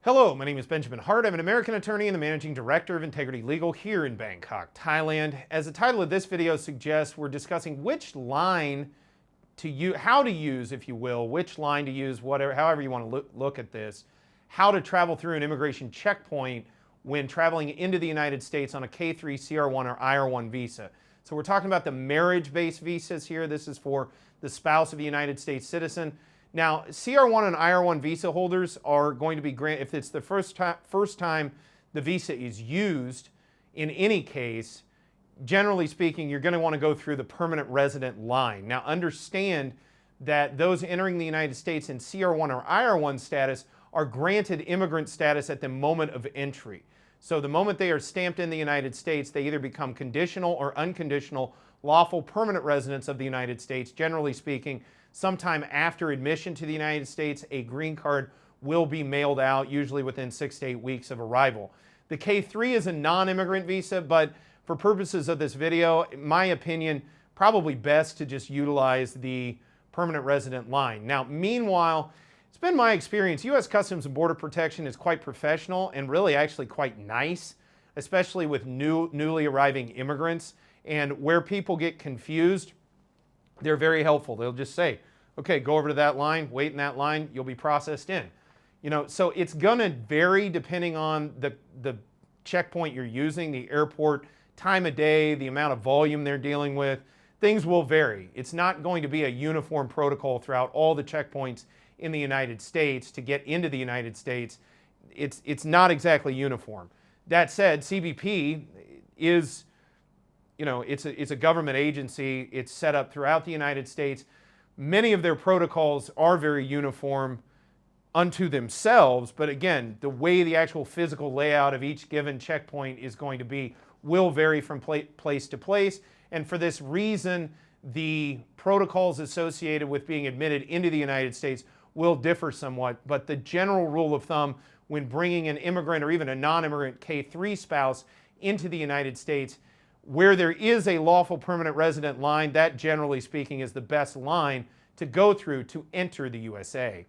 Hello, my name is Benjamin Hart. I'm an American attorney and the Managing Director of Integrity Legal here in Bangkok, Thailand. As the title of this video suggests, we're discussing which line to use, how to use, if you will, which line to use, whatever, however you want to look at this, how to travel through an immigration checkpoint when traveling into the United States on a K-3, CR-1, or IR-1 visa. So we're talking about the marriage-based visas here. This is for the spouse of a United States citizen. Now, CR-1 and IR-1 visa holders are going to be granted, if it's the first time the visa is used, in any case, generally speaking, you're going to want to go through the permanent resident line. Now, understand that those entering the United States in CR-1 or IR-1 status are granted immigrant status at the moment of entry. So the moment they are stamped in the United States, they either become conditional or unconditional lawful permanent residents of the United States. Generally speaking, sometime after admission to the United States, a green card will be mailed out, usually within 6 to 8 weeks of arrival. The K-3 is a non-immigrant visa, but for purposes of this video, in my opinion, probably best to just utilize the permanent resident line. Now, meanwhile, it's been my experience, U.S. Customs and Border Protection is quite professional and really actually quite nice, especially with newly arriving immigrants. And where people get confused, they're very helpful. They'll just say, okay, go over to that line, wait in that line, you'll be processed in. So it's gonna vary depending on the checkpoint you're using, the airport, time of day, the amount of volume they're dealing with. Things will vary. It's not going to be a uniform protocol throughout all the checkpoints in the United States to get into the United States. It's not exactly uniform. That said, CBP is, it's a government agency. It's set up throughout the United States. Many of their protocols are very uniform unto themselves, but again, the way the actual physical layout of each given checkpoint is going to be will vary from place to place. And for this reason, the protocols associated with being admitted into the United States will differ somewhat. But the general rule of thumb when bringing an immigrant or even a non-immigrant K-3 spouse into the United States, where there is a lawful permanent resident line, that generally speaking is the best line to go through to enter the USA.